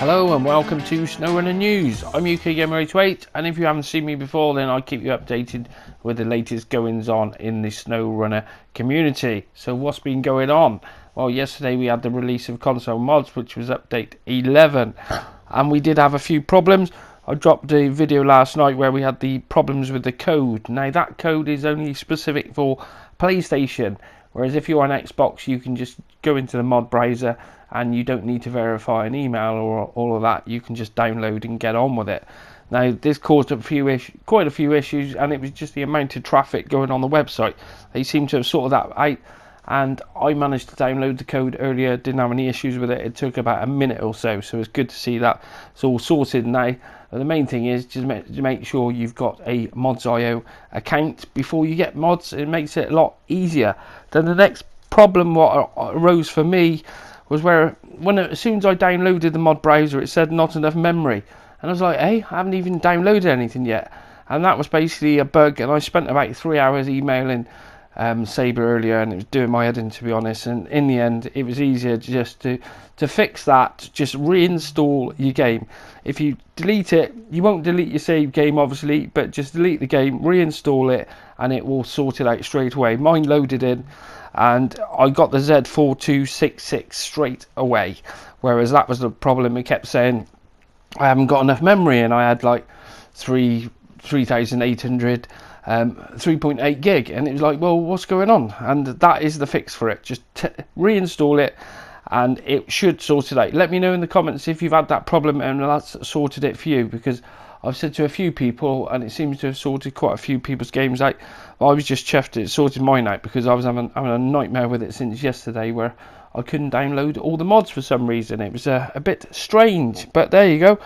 Hello and welcome to Snowrunner News. I'm UK Gamer 828, and if you haven't seen me before, then I keep you updated with the latest goings on in the Snowrunner community. So what's been going on? Well, yesterday we had the release of console mods, which was update 11, and we did have a few problems. I dropped a video last night where we had the problems with the code. Now that code is only specific for PlayStation, whereas if you're on Xbox you can just go into the mod browser and you don't need to verify an email or all of that. You can just download and get on with it. Now this caused quite a few issues, and it was just the amount of traffic going on the website. They seem to have sorted that out, and I managed to download the code earlier, didn't have any issues with it. It took about a minute or so, so it's good to see that it's all sorted now. The main thing is just make sure you've got a Mods.io account before you get mods. It makes it a lot easier. Then the next problem what arose for me was as soon as I downloaded the mod browser, it said not enough memory, and I was like, hey, I haven't even downloaded anything yet. And that was basically a bug, and I spent about 3 hours emailing Saber earlier, and it was doing my head in, to be honest. And in the end, it was easier just to fix that. Just reinstall your game. If you delete it, you won't delete your save game obviously, but just delete the game, reinstall it, and it will sort it out straight away. Mine loaded in and I got the Z4266 straight away, whereas that was the problem. It kept saying I haven't got enough memory, and I had like 3,800 3.8 gig, and it was like, well, what's going on? And that is the fix for it. Just reinstall it and it should sort it out. Let me know in the comments if you've had that problem and that's sorted it for you, because I've said to a few people and it seems to have sorted quite a few people's games out. I was just chuffed it sorted mine out, because I was having a nightmare with it since yesterday where I couldn't download all the mods for some reason. It was a bit strange, but there you go.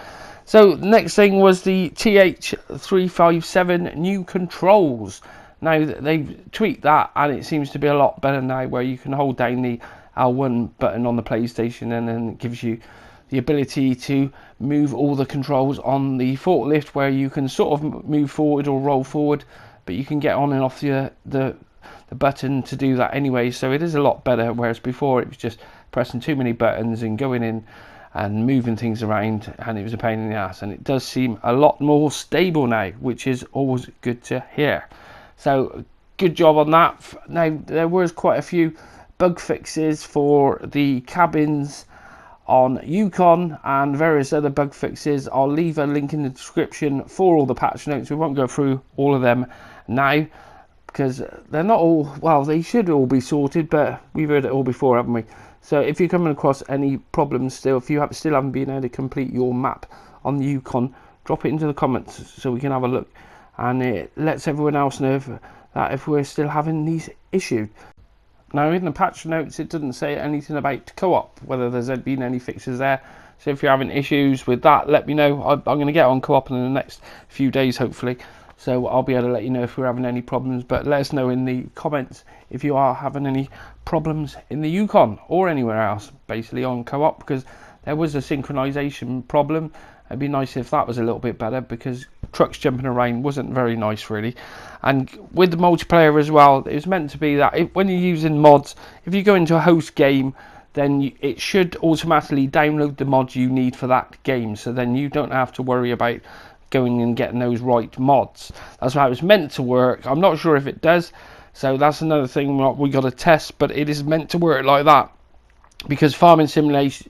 So next thing was the TH357 new controls. Now they've tweaked that, and it seems to be a lot better now, where you can hold down the L1 button on the PlayStation, and then it gives you the ability to move all the controls on the forklift, where you can sort of move forward or roll forward, but you can get on and off the button to do that anyway. So it is a lot better, whereas before it was just pressing too many buttons and going in and moving things around, and it was a pain in the ass. And it does seem a lot more stable now, which is always good to hear. So good job on that. Now there was quite a few bug fixes for the cabins on Yukon and various other bug fixes. I'll leave a link in the description for all the patch notes. We won't go through all of them now, because they're not all, well, they should all be sorted, but we've heard it all before, haven't we? So if you're coming across any problems still, if you still haven't been able to complete your map on the Yukon, drop it into the comments so we can have a look, and it lets everyone else know that if we're still having these issues. Now in the patch notes it doesn't say anything about co-op, whether there's been any fixes there. So if you're having issues with that, let me know. I'm going to get on co-op in the next few days hopefully, so I'll be able to let you know if we're having any problems. But let us know in the comments if you are having any problems in the Yukon or anywhere else basically on co-op, because there was a synchronization problem. It'd be nice if that was a little bit better, because trucks jumping around wasn't very nice really. And with the multiplayer as well, it was meant to be that when you're using mods, if you go into a host game, then it should automatically download the mods you need for that game, so then you don't have to worry about going and getting those right mods. That's how it was meant to work. I'm not sure if it does, so that's another thing we got to test, but it is meant to work like that, because Farming Simulator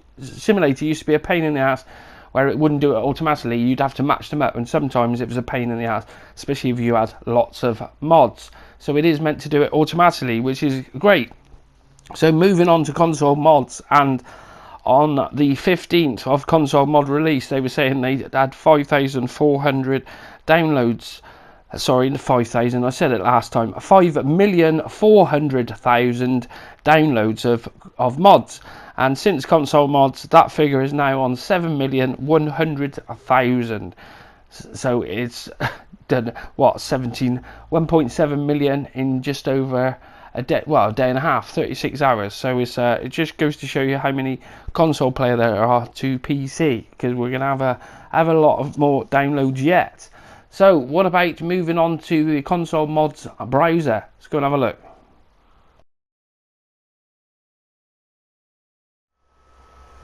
used to be a pain in the ass, where it wouldn't do it automatically. You'd have to match them up, and sometimes it was a pain in the ass, especially if you had lots of mods. So it is meant to do it automatically, which is great. So moving on to console mods, and on the 15th of console mod release, they were saying they had 5,400 downloads. Sorry, 5,000, I said it last time. 5,400,000 downloads of mods. And since console mods, that figure is now on 7,100,000. So it's done, what, 1.7 million in just over a day and a half, 36 hours. So it's it just goes to show you how many console players there are to PC, because we're going to have a lot of more downloads yet. So what about moving on to the console mods browser? Let's go and have a look.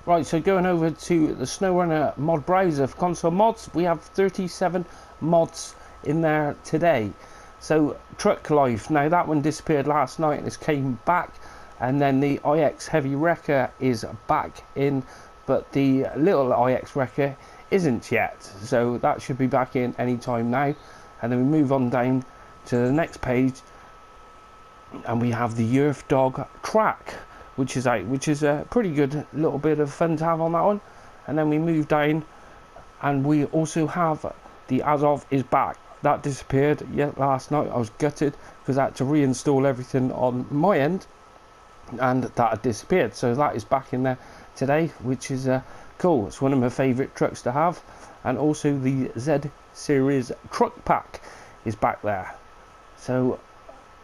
Right, so going over to the Snowrunner mod browser for console mods, we have 37 mods in there today. So Truck Life, now that one disappeared last night and it's came back, and then the IX Heavy Wrecker is back in, but the little IX Wrecker isn't yet, so that should be back in any time now. And then we move on down to the next page and we have the Earth Dog Track, which is out, which is a pretty good little bit of fun to have on that one. And then we move down and we also have the Azov is back. That disappeared last night. I was gutted because I had to reinstall everything on my end and that had disappeared, so that is back in there today, which is cool. It's one of my favourite trucks to have. And also the Z Series Truck Pack is back there, so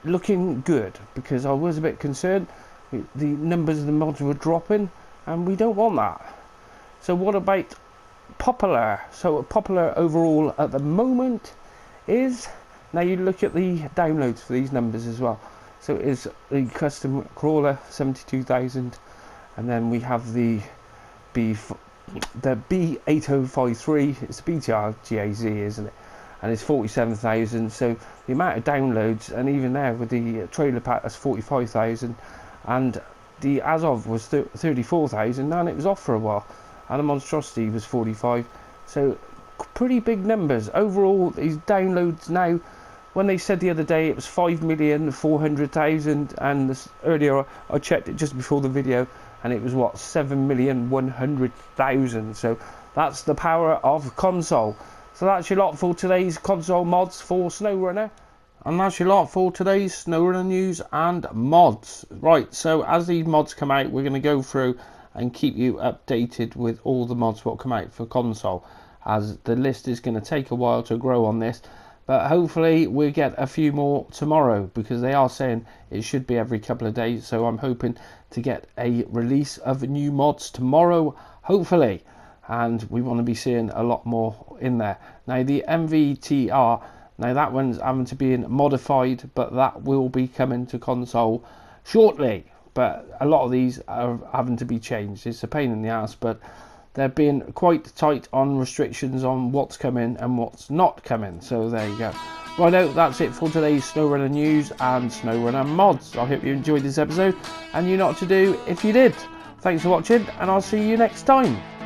looking good, because I was a bit concerned the numbers of the mods were dropping and we don't want that. So what about popular? So popular overall at the moment is, now you look at the downloads for these numbers as well, so it is the custom crawler 72,000, and then we have the B8053, it's the BTR GAZ, isn't it, and it's 47,000. So the amount of downloads, and even there with the trailer pack, that's 45,000, and the Azov was 34,000 and it was off for a while, and the monstrosity was 45. So pretty big numbers overall. These downloads now, when they said the other day it was 5,400,000, and earlier I checked it just before the video and it was what, 7,100,000. So that's the power of console. So that's your lot for today's console mods for Snowrunner. And that's your lot for today's Snowrunner news and mods. Right, so as these mods come out, we're going to go through and keep you updated with all the mods that come out for console, as the list is going to take a while to grow on this. But hopefully we'll get a few more tomorrow, because they are saying it should be every couple of days. So I'm hoping to get a release of new mods tomorrow, hopefully. And we want to be seeing a lot more in there. Now the MVTR, now that one's having to be modified, but that will be coming to console shortly. But a lot of these are having to be changed. It's a pain in the ass, but they're being quite tight on restrictions on what's coming and what's not coming. So there you go. Righto, that's it for today's Snowrunner news and Snowrunner mods. I hope you enjoyed this episode, and you know what to do if you did. Thanks for watching, and I'll see you next time.